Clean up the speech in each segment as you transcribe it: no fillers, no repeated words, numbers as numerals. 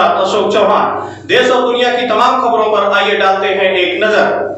साथ अशोक चौहान। देश और दुनिया की तमाम खबरों पर आइए डालते हैं एक नजर।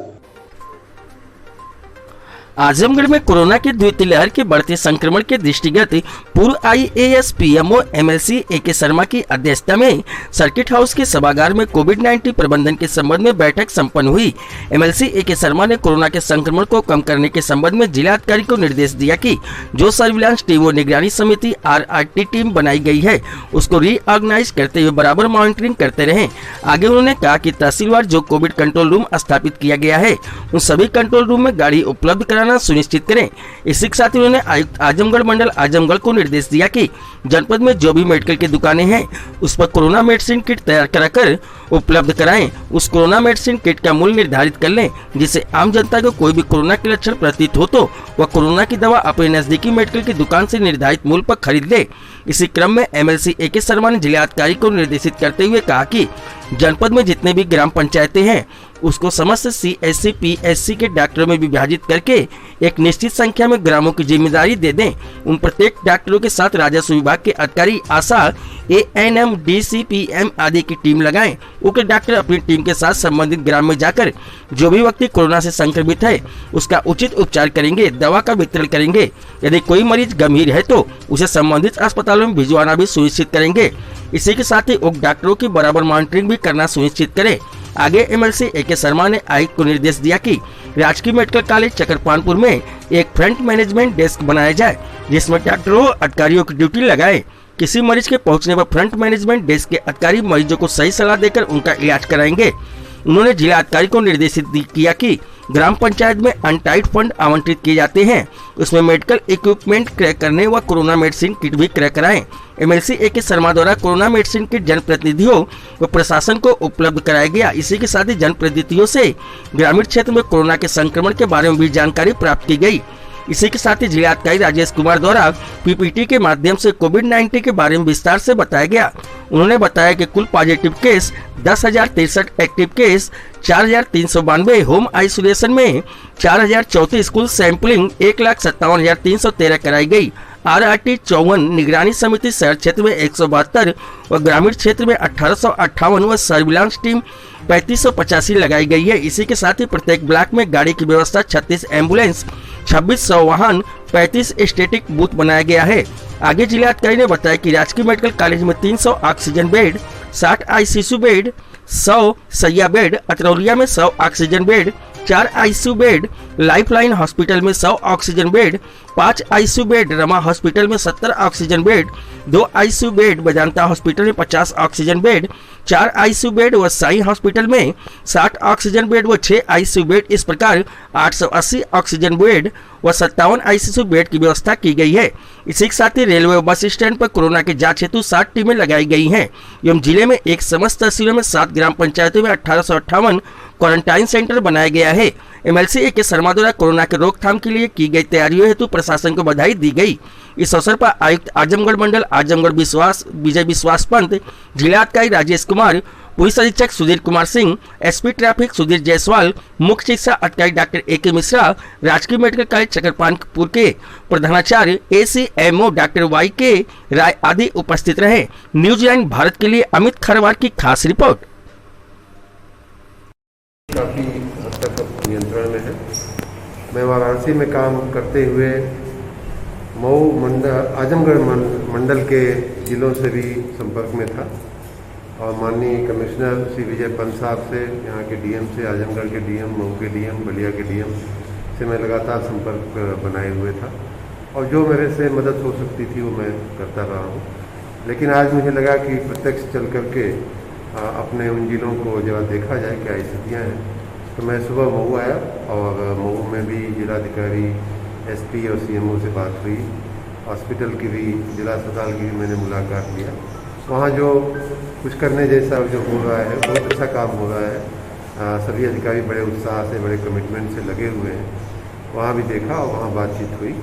आजमगढ़ में कोरोना की द्वितीय लहर के बढ़ते संक्रमण के दृष्टिगत पूर्व IAS PMO MLC AK Sharma की अध्यक्षता में सर्किट हाउस के सभागार में कोविड-19 प्रबंधन के संबंध में बैठक संपन्न हुई। MLC AK शर्मा ने कोरोना के संक्रमण को कम करने के संबंध में जिलाधिकारी को निर्देश दिया कि जो सर्विलांस टीम व निगरानी समिति RRT टीम बनाई गई है उसको रीऑर्गेनाइज करते हुए बराबर मॉनिटरिंग करते रहें। आगे उन्होंने कहा कि तहसीलवार जो कोविड कंट्रोल रूम स्थापित किया गया है उन सभी कंट्रोल रूम में गाड़ी उपलब्ध कराना सुनिश्चित करें। इसी के साथ ही उन्होंने आयुक्त आजमगढ़ मंडल आजमगढ़ को निर्देश दिया कि जनपद में जो भी मेडिकल की दुकानें हैं उस पर कोरोना मेडिसिन किट तैयार कराकर उपलब्ध कराएं। उस कोरोना मेडिसिन किट का मूल्य निर्धारित कर लें जिससे आम जनता को कोई भी कोरोना के लक्षण प्रतीत हो तो वह कोरोना की दवा अपने नजदीकी मेडिकल की दुकान से निर्धारित मूल्य पर खरीद ले। इसी क्रम में MLC AK शर्मा ने जिलाधिकारी को निर्देशित करते हुए कहा कि जनपद में जितने भी ग्राम पंचायतें हैं उसको समस्त CSC PSC के डॉक्टरों में विभाजित करके एक निश्चित संख्या में ग्रामों की जिम्मेदारी दे दें। उन प्रत्येक डॉक्टरों के साथ राजस्व विभाग के अधिकारी, आशा, ANM, DCPM आदि की टीम लगाएं। उनके डॉक्टर अपनी टीम के साथ संबंधित ग्राम में जाकर जो भी व्यक्ति कोरोना से संक्रमित है उसका उचित उपचार करेंगे, दवा का वितरण करेंगे। यदि कोई मरीज गंभीर है तो उसे संबंधित अस्पतालों में भिजवाना भी सुनिश्चित करेंगे। इसी के साथ ही उक्त डॉक्टरों की बराबर मॉनिटरिंग भी करना सुनिश्चित करें। आगे MLC AK शर्मा ने आयुक्त को निर्देश दिया कि राजकीय मेडिकल कॉलेज चकरपानपुर में एक फ्रंट मैनेजमेंट डेस्क बनाया जाए जिसमें डॉक्टरों और अधिकारियों की ड्यूटी लगाए। किसी मरीज के पहुंचने पर फ्रंट मैनेजमेंट डेस्क के अधिकारी मरीजों को सही सलाह देकर उनका इलाज कराएंगे। उन्होंने जिला अधिकारी को निर्देशित किया कि ग्राम पंचायत में अनटाइड फंड आवंटित किए जाते हैं उसमें मेडिकल इक्विपमेंट क्रय करने व कोरोना मेडिसिन किट भी क्रय कराएं। MLC AK शर्मा द्वारा कोरोना मेडिसिन किट जनप्रतिनिधियों व प्रशासन को उपलब्ध कराया गया। इसी के साथ ही जनप्रतिनिधियों से ग्रामीण क्षेत्र में कोरोना के संक्रमण के बारे में भी जानकारी प्राप्त की गई। इसी के साथ ही जिलाधिकारी राजेश कुमार द्वारा PPT के माध्यम से कोविड-19 के बारे में विस्तार से बताया गया। उन्होंने बताया कि कुल positive case 10,063, active case 4,392, home isolation में 4,034, कुल सैंपलिंग 1,57,313 कराई गई। RRT 54, निगरानी समिति शहर क्षेत्र में 172 व ग्रामीण क्षेत्र में 1,858 व सर्विलांस टीम 3,585 लगाई गई है। इसी के साथ ही प्रत्येक ब्लॉक में गाड़ी की व्यवस्था 36 एम्बुलेंस, 2600 वाहन, 35 स्टैटिक बूथ बनाया गया है। आगे जिलाधिकारी ने बताया कि राजकीय मेडिकल कॉलेज में 300 ऑक्सीजन बेड, 60 ICU बेड, 100 सैया बेड, अतरौलिया में 100 oxygen bed, 4 ICU bed, lifeline hospital में 100 oxygen bed, 5 ICU bed, Rama hospital में 70 oxygen bed, 2 ICU bed, Vedanta hospital में 50 ऑक्सीजन बेड, 4 ICU बेड व साई हॉस्पिटल में 60 ऑक्सीजन बेड व 6 ICU बेड, इस प्रकार 880 ऑक्सीजन बेड व 57 ICU बेड की व्यवस्था की गई है। इसी के साथ ही रेलवे बस स्टैंड पर कोरोना की जांच हेतु 60 टीमें लगाई गई हैं एवं जिले में एक समस्त तहसीलों में 7 ग्राम पंचायतों में 1858 क्वारंटाइन सेंटर बनाया गया है। MLC AK शर्मा द्वारा कोरोना के रोकथाम के लिए की गई तैयारियों हेतु प्रशासन को बधाई दी गई। इस अवसर पर आयुक्त आजमगढ़ मंडल आजमगढ़ विजय विश्वास पंत, जिलाधिकारी राजेश कुमार, पुलिस अधीक्षक सुधीर कुमार सिंह, SP ट्रैफिक सुधीर जायसवाल, मुख्य चिकित्सा अधिकारी डॉक्टर AK मिश्रा, राजकीय मेडिकल कॉलेज चकरपानपुर के प्रधानाचार्य ACMO डॉक्टर YK राय आदि उपस्थित रहे। न्यूजीलैंड भारत के लिए अमित खरवार की खास रिपोर्ट। काफ़ी हद तक अब नियंत्रण में है। मैं वाराणसी में काम करते हुए मऊ मंडल, आजमगढ़ मंडल के जिलों से भी संपर्क में था और माननीय कमिश्नर श्री विजय पंत साहब से, यहाँ के DM से, आजमगढ़ के DM, मऊ के DM, बलिया के DM से मैं लगातार संपर्क बनाए हुए था और जो मेरे से मदद हो सकती थी वो मैं करता रहा हूँ। लेकिन आज मुझे लगा कि प्रत्यक्ष चल करके अपने उन जिलों को जब देखा जाए क्या स्थितियाँ हैं, तो मैं सुबह मऊ आया और मऊ में भी जिलाधिकारी, SP और CMO से बात हुई। हॉस्पिटल की भी, जिला अस्पताल की भी मैंने मुलाकात किया। वहाँ जो कुछ करने जैसा जो हो रहा है, बहुत अच्छा काम हो रहा है। सभी अधिकारी बड़े उत्साह से, बड़े कमिटमेंट से लगे हुए हैं। वहाँ भी देखा और वहाँ बातचीत हुई।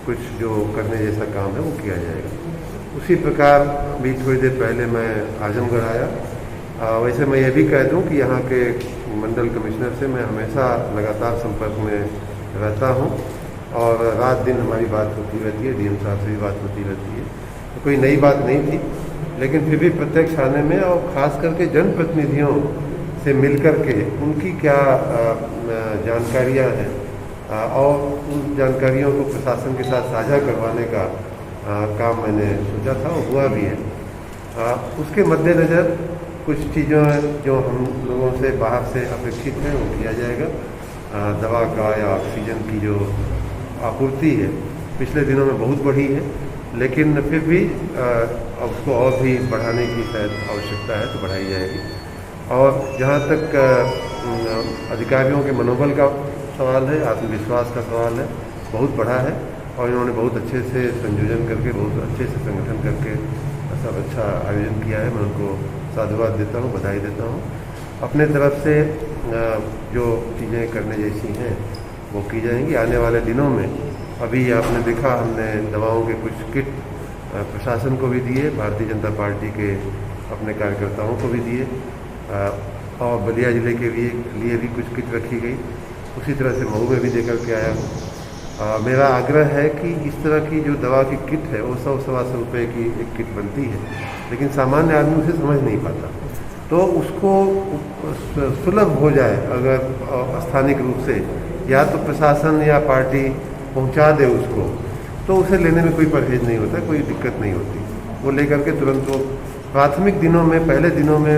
कुछ जो करने जैसा काम है वो किया जाएगा। उसी प्रकार भी थोड़ी देर पहले मैं आजमगढ़ आया। वैसे मैं ये भी कह दूं कि यहाँ के मंडल कमिश्नर से मैं हमेशा लगातार संपर्क में रहता हूँ और रात दिन हमारी बात होती रहती है। DM साहब से भी बात होती रहती है। तो कोई नई बात नहीं थी। लेकिन फिर भी प्रत्यक्ष आने में और ख़ास करके जनप्रतिनिधियों से मिलकर के उनकी क्या जानकारियां हैं और उन जानकारियों को प्रशासन के साथ साझा करवाने का काम मैंने सोचा था और हुआ भी है। उसके मद्देनज़र कुछ चीज़ों जो हम लोगों से बाहर से अपेक्षित हैं वो किया जाएगा। दवा का या ऑक्सीजन की जो आपूर्ति है पिछले दिनों में बहुत बढ़ी है, लेकिन फिर भी उसको और भी बढ़ाने की शायद आवश्यकता है तो बढ़ाई जाएगी। और जहाँ तक अधिकारियों के मनोबल का सवाल है, आत्मविश्वास का सवाल है, बहुत बढ़ा है और इन्होंने बहुत अच्छे से संयोजन करके, बहुत अच्छे से संगठन करके सब अच्छा आयोजन किया है। मैं उनको साधुवाद देता हूँ, बधाई देता हूँ। अपने तरफ से जो चीज़ें करने जैसी हैं वो की जाएंगी आने वाले दिनों में। अभी आपने देखा हमने दवाओं के कुछ किट प्रशासन को भी दिए, भारतीय जनता पार्टी के अपने कार्यकर्ताओं को भी दिए और बलिया जिले के लिए भी कुछ किट रखी गई। उसी तरह से मऊ में भी देकर के आया हूँ। मेरा आग्रह है कि इस तरह की जो दवा की किट है वो 100-125 रुपये की एक किट बनती है, लेकिन सामान्य आदमी उसे समझ नहीं पाता। तो उसको सुलभ हो जाए अगर स्थानिक रूप से या तो प्रशासन या पार्टी पहुंचा दे उसको, तो उसे लेने में कोई परहेज नहीं होता, कोई दिक्कत नहीं होती। वो लेकर के तुरंत वो प्राथमिक दिनों में, पहले दिनों में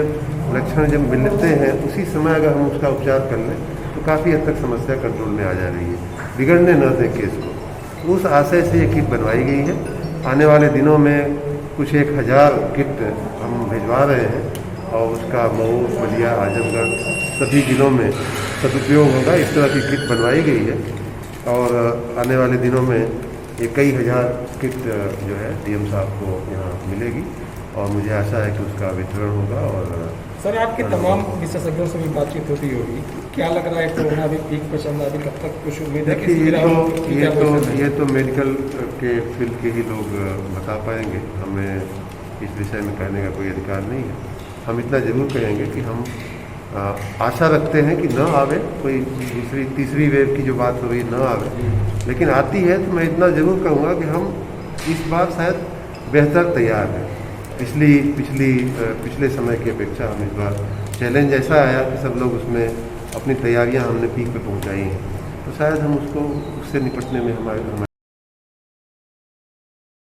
लक्षण जब मिलते हैं उसी समय अगर हम उसका उपचार कर लें तो काफ़ी हद तक समस्या कंट्रोल में आ जा रही है, बिगड़ने न दें केस को। उस आशय से ये किट बनवाई गई है। आने वाले दिनों में कुछ 1000 किट हम भिजवा रहे हैं और उसका मऊ, बलिया, आजमगढ़ सभी जिलों में सदुपयोग होगा। इस तरह की किट बनवाई गई है और आने वाले दिनों में ये कई हज़ार किट जो है डीएम साहब को यहाँ मिलेगी और मुझे आशा है कि उसका वितरण होगा। और सर, आपके तमाम विशेषज्ञों से भी बातचीत होती होगी, क्या लग रहा है कोरोना अभी पीक पे चल रहा है, अभी कब तक कुछ उम्मीद है? देखिए ये तो मेडिकल के फील्ड के ही लोग बता पाएंगे, हमें इस विषय में कहने का कोई अधिकार नहीं है। हम इतना जरूर कहेंगे कि हम आशा रखते हैं कि न आवे, कोई दूसरी तीसरी वेव की जो बात हो रही न आवे, लेकिन आती है तो मैं इतना ज़रूर कहूँगा कि हम इस बार शायद बेहतर तैयार हैं। पिछले समय की अपेक्षा हम इस बार चैलेंज ऐसा आया कि सब लोग उसमें अपनी तैयारियां हमने पीक पे पहुंचाई हैं, तो शायद हम उससे निपटने में हमारे